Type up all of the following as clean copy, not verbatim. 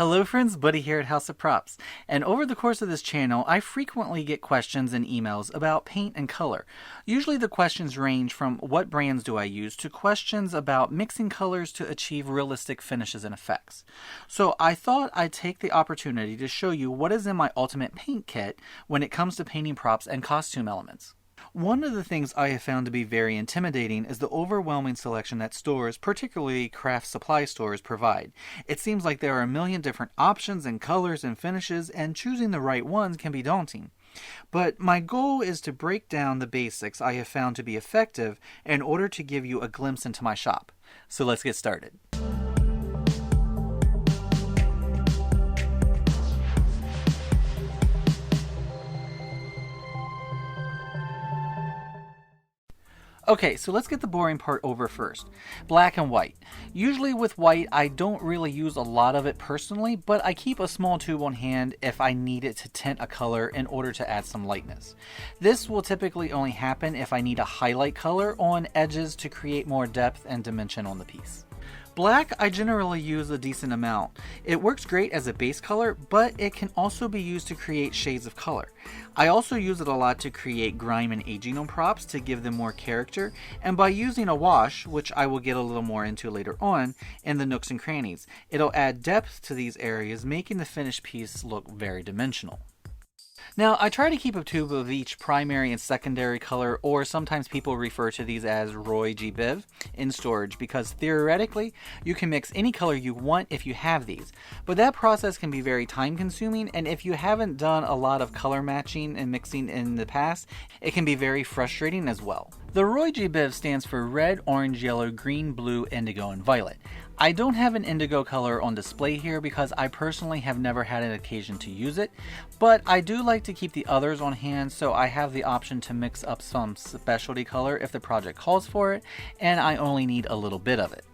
Hello friends, Buddy here at Haas of Props, and over the course of this channel, I frequently get questions and emails about paint and color. Usually the questions range from what brands do I use to questions about mixing colors to achieve realistic finishes and effects. So I thought I'd take the opportunity to show you what is in my ultimate paint kit when it comes to painting props and costume elements. One of the things I have found to be very intimidating is the overwhelming selection that stores, particularly craft supply stores, provide. It seems like there are a million different options and colors and finishes, and choosing the right ones can be daunting. But my goal is to break down the basics I have found to be effective in order to give you a glimpse into my shop. So let's get started. Okay, so let's get the boring part over first. Black and white. Usually with white, I don't really use a lot of it personally, but I keep a small tube on hand if I need it to tint a color in order to add some lightness. This will typically only happen if I need a highlight color on edges to create more depth and dimension on the piece. Black, I generally use a decent amount. It works great as a base color, but it can also be used to create shades of color. I also use it a lot to create grime and aging on props to give them more character, and by using a wash, which I will get a little more into later on, in the nooks and crannies, it'll add depth to these areas, making the finished piece look very dimensional. Now, I try to keep a tube of each primary and secondary color, or sometimes people refer to these as Roy G. Biv, in storage because theoretically, you can mix any color you want if you have these. But that process can be very time consuming, and if you haven't done a lot of color matching and mixing in the past, it can be very frustrating as well. The Roy G. Biv stands for red, orange, yellow, green, blue, indigo, and violet. I don't have an indigo color on display here because I personally have never had an occasion to use it, but I do like to keep the others on hand so I have the option to mix up some specialty color if the project calls for it, and I only need a little bit of it.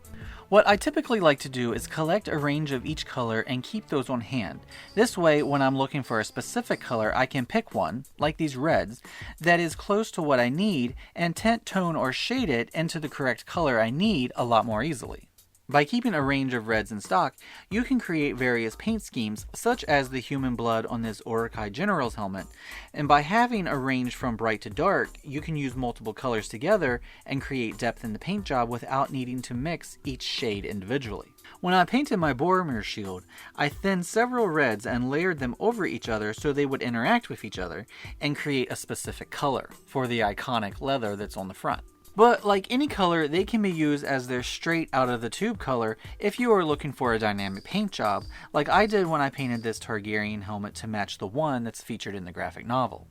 What I typically like to do is collect a range of each color and keep those on hand. This way, when I'm looking for a specific color, I can pick one, like these reds, that is close to what I need and tint, tone, or shade it into the correct color I need a lot more easily. By keeping a range of reds in stock, you can create various paint schemes, such as the human blood on this Urukai General's helmet, and by having a range from bright to dark, you can use multiple colors together and create depth in the paint job without needing to mix each shade individually. When I painted my Boromir shield, I thinned several reds and layered them over each other so they would interact with each other and create a specific color for the iconic leather that's on the front. But like any color, they can be used as their straight out of the tube color if you are looking for a dynamic paint job, like I did when I painted this Targaryen helmet to match the one that's featured in the graphic novel.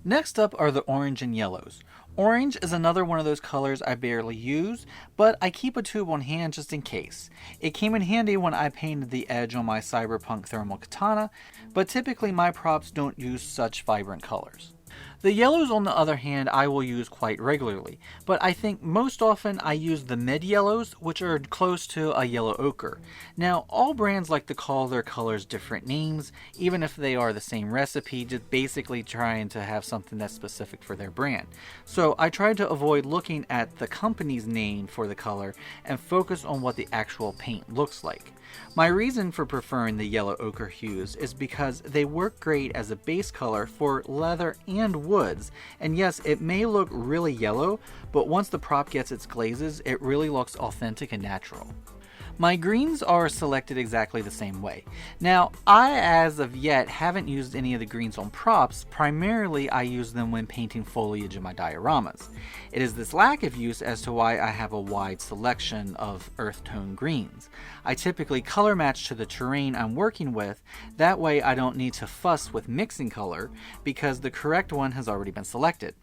Next up are the orange and yellows. Orange is another one of those colors I barely use, but I keep a tube on hand just in case. It came in handy when I painted the edge on my cyberpunk thermal katana, but typically my props don't use such vibrant colors. The yellows, on the other hand, I will use quite regularly, but I think most often I use the mid yellows, which are close to a yellow ochre. Now, all brands like to call their colors different names, even if they are the same recipe, just basically trying to have something that's specific for their brand. So I try to avoid looking at the company's name for the color and focus on what the actual paint looks like. My reason for preferring the yellow ochre hues is because they work great as a base color for leather and woods, and yes, it may look really yellow, but once the prop gets its glazes, it really looks authentic and natural. My greens are selected exactly the same way. Now, I as of yet haven't used any of the greens on props. Primarily I use them when painting foliage in my dioramas. It is this lack of use as to why I have a wide selection of earth tone greens. I typically color match to the terrain I'm working with, that way I don't need to fuss with mixing color because the correct one has already been selected.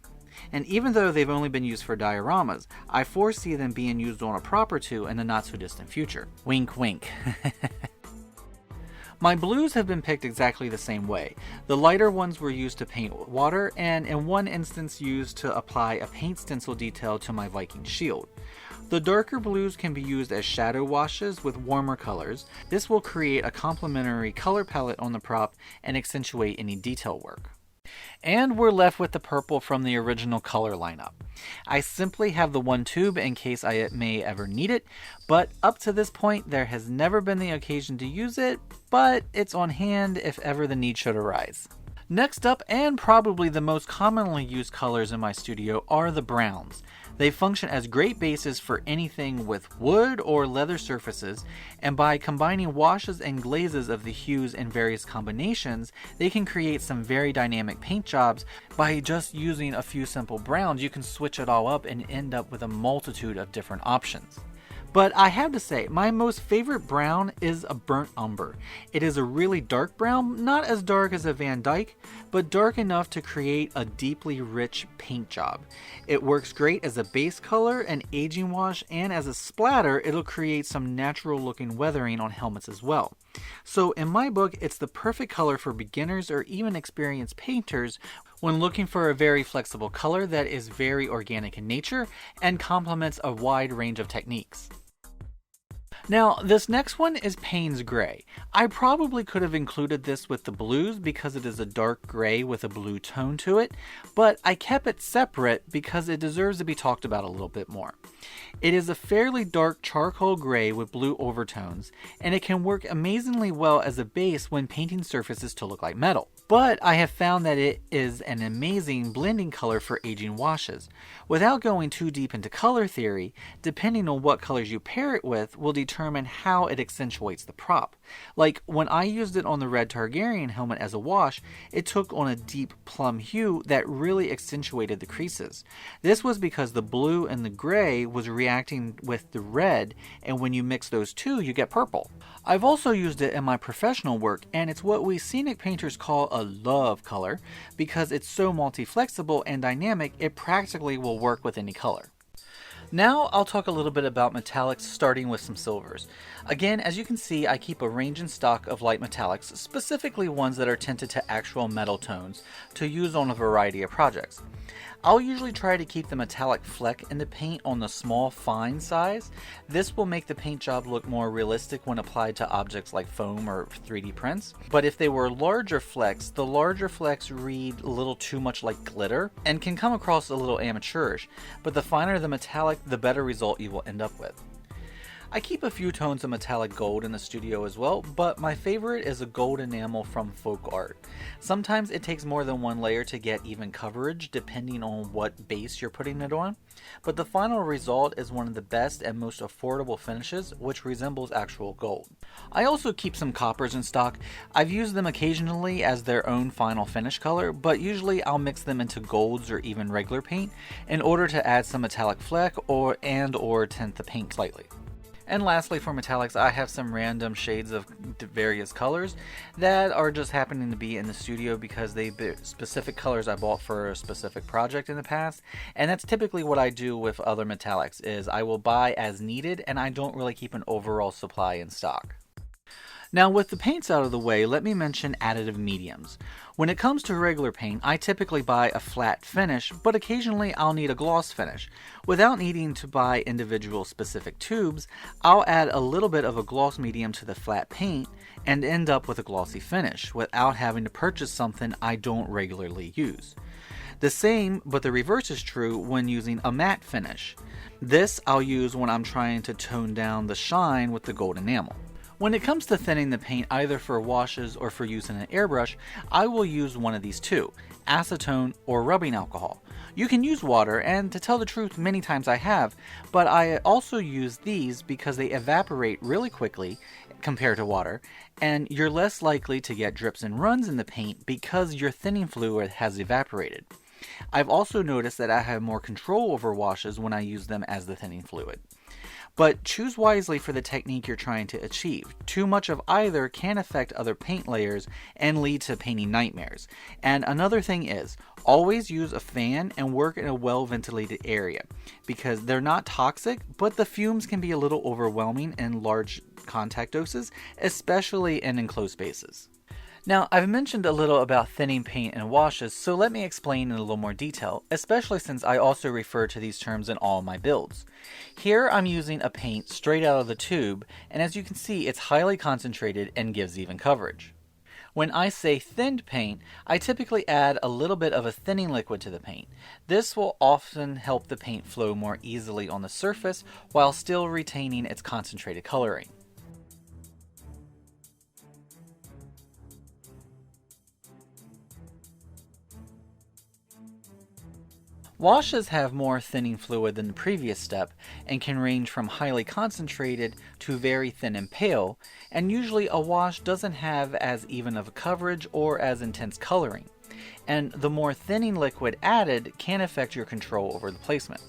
And even though they've only been used for dioramas, I foresee them being used on a prop or two in the not so distant future. Wink wink. My blues have been picked exactly the same way. The lighter ones were used to paint water, and in one instance used to apply a paint stencil detail to my Viking shield. The darker blues can be used as shadow washes with warmer colors. This will create a complementary color palette on the prop and accentuate any detail work. And we're left with the purple from the original color lineup. I simply have the one tube in case I may ever need it, but up to this point there has never been the occasion to use it, but it's on hand if ever the need should arise. Next up, and probably the most commonly used colors in my studio, are the browns. They function as great bases for anything with wood or leather surfaces, and by combining washes and glazes of the hues in various combinations, they can create some very dynamic paint jobs. By just using a few simple browns, you can switch it all up and end up with a multitude of different options. But I have to say, my most favorite brown is a burnt umber. It is a really dark brown, not as dark as a Van Dyke, but dark enough to create a deeply rich paint job. It works great as a base color, an aging wash, and as a splatter, it'll create some natural looking weathering on helmets as well. So in my book, it's the perfect color for beginners or even experienced painters when looking for a very flexible color that is very organic in nature and complements a wide range of techniques. Now, this next one is Payne's Gray. I probably could have included this with the blues because it is a dark gray with a blue tone to it, but I kept it separate because it deserves to be talked about a little bit more. It is a fairly dark charcoal gray with blue overtones, and it can work amazingly well as a base when painting surfaces to look like metal. But I have found that it is an amazing blending color for aging washes. Without going too deep into color theory, depending on what colors you pair it with will determine how it accentuates the prop. Like when I used it on the red Targaryen helmet as a wash, it took on a deep plum hue that really accentuated the creases. This was because the blue and the gray was reacting with the red, and when you mix those two, you get purple. I've also used it in my professional work, and it's what we scenic painters call a love color because it's so multi-flexible and dynamic it practically will work with any color. Now I'll talk a little bit about metallics, starting with some silvers. Again, as you can see, I keep a range in stock of light metallics, specifically ones that are tinted to actual metal tones, to use on a variety of projects. I'll usually try to keep the metallic fleck in the paint on the small, fine size. This will make the paint job look more realistic when applied to objects like foam or 3D prints. But if they were larger flecks, the larger flecks read a little too much like glitter and can come across a little amateurish, but the finer the metallic, the better result you will end up with. I keep a few tones of metallic gold in the studio as well, but my favorite is a gold enamel from Folk Art. Sometimes it takes more than one layer to get even coverage depending on what base you're putting it on, but the final result is one of the best and most affordable finishes, which resembles actual gold. I also keep some coppers in stock. I've used them occasionally as their own final finish color, but usually I'll mix them into golds or even regular paint in order to add some metallic fleck or tint the paint slightly. And lastly, for metallics, I have some random shades of various colors that are just happening to be in the studio because they be specific colors I bought for a specific project in the past. And that's typically what I do with other metallics, is I will buy as needed and I don't really keep an overall supply in stock. Now, with the paints out of the way, let me mention additive mediums. When it comes to regular paint, I typically buy a flat finish, but occasionally I'll need a gloss finish. Without needing to buy individual specific tubes, I'll add a little bit of a gloss medium to the flat paint and end up with a glossy finish without having to purchase something I don't regularly use. The same, but the reverse is true when using a matte finish. This I'll use when I'm trying to tone down the shine with the gold enamel. When it comes to thinning the paint either for washes or for use in an airbrush, I will use one of these two, acetone or rubbing alcohol. You can use water, and to tell the truth, many times I have, but I also use these because they evaporate really quickly compared to water, and you're less likely to get drips and runs in the paint because your thinning fluid has evaporated. I've also noticed that I have more control over washes when I use them as the thinning fluid. But choose wisely for the technique you're trying to achieve. Too much of either can affect other paint layers and lead to painting nightmares. And another thing is, always use a fan and work in a well-ventilated area, because they're not toxic, but the fumes can be a little overwhelming in large contact doses, especially in enclosed spaces. Now, I've mentioned a little about thinning paint and washes, so let me explain in a little more detail, especially since I also refer to these terms in all my builds. Here I'm using a paint straight out of the tube, and as you can see, it's highly concentrated and gives even coverage. When I say thinned paint, I typically add a little bit of a thinning liquid to the paint. This will often help the paint flow more easily on the surface while still retaining its concentrated coloring. Washes have more thinning fluid than the previous step and can range from highly concentrated to very thin and pale, and usually a wash doesn't have as even of a coverage or as intense coloring, and the more thinning liquid added can affect your control over the placement.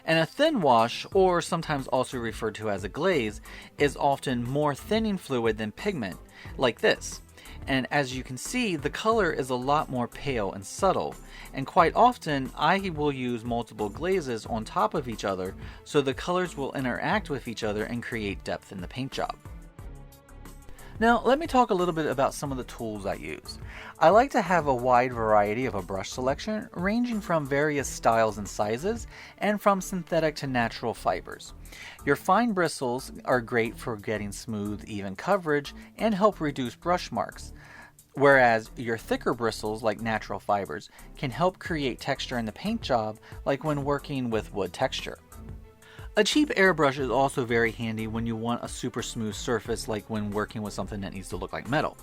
And a thin wash, or sometimes also referred to as a glaze, is often more thinning fluid than pigment, like this. And as you can see, the color is a lot more pale and subtle, and quite often I will use multiple glazes on top of each other so the colors will interact with each other and create depth in the paint job. Now let me talk a little bit about some of the tools I use. I like to have a wide variety of a brush selection ranging from various styles and sizes and from synthetic to natural fibers. Your fine bristles are great for getting smooth, even coverage and help reduce brush marks, whereas your thicker bristles like natural fibers can help create texture in the paint job like when working with wood texture. A cheap airbrush is also very handy when you want a super smooth surface, like when working with something that needs to look like metal.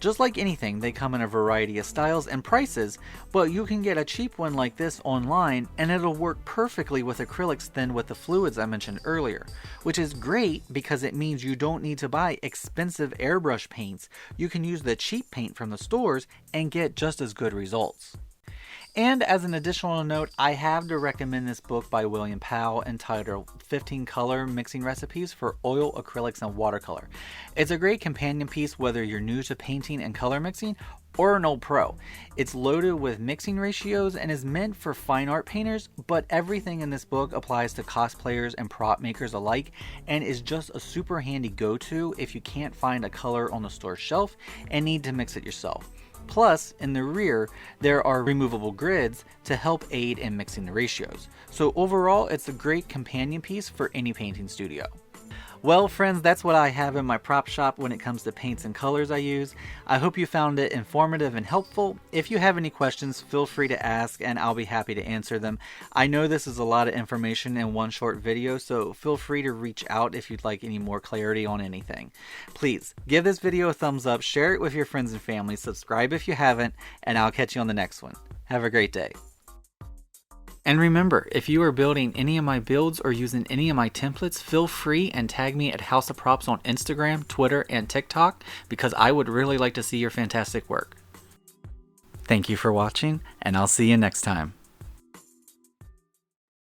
Just like anything, they come in a variety of styles and prices, but you can get a cheap one like this online and it'll work perfectly with acrylics thinned with the fluids I mentioned earlier, which is great because it means you don't need to buy expensive airbrush paints. You can use the cheap paint from the stores and get just as good results. And as an additional note, I have to recommend this book by William Powell entitled 15 Color Mixing Recipes for Oil, Acrylics, and Watercolor. It's a great companion piece whether you're new to painting and color mixing or an old pro. It's loaded with mixing ratios and is meant for fine art painters, but everything in this book applies to cosplayers and prop makers alike and is just a super handy go-to if you can't find a color on the store shelf and need to mix it yourself. Plus, in the rear, there are removable grids to help aid in mixing the ratios. So overall, it's a great companion piece for any painting studio. Well, friends, that's what I have in my prop shop when it comes to paints and colors I use. I hope you found it informative and helpful. If you have any questions, feel free to ask and I'll be happy to answer them. I know this is a lot of information in one short video, so feel free to reach out if you'd like any more clarity on anything. Please give this video a thumbs up, share it with your friends and family, subscribe if you haven't, and I'll catch you on the next one. Have a great day. And remember, if you are building any of my builds or using any of my templates, feel free and tag me at Haas of Props on Instagram, Twitter, and TikTok because I would really like to see your fantastic work. Thank you for watching, and I'll see you next time.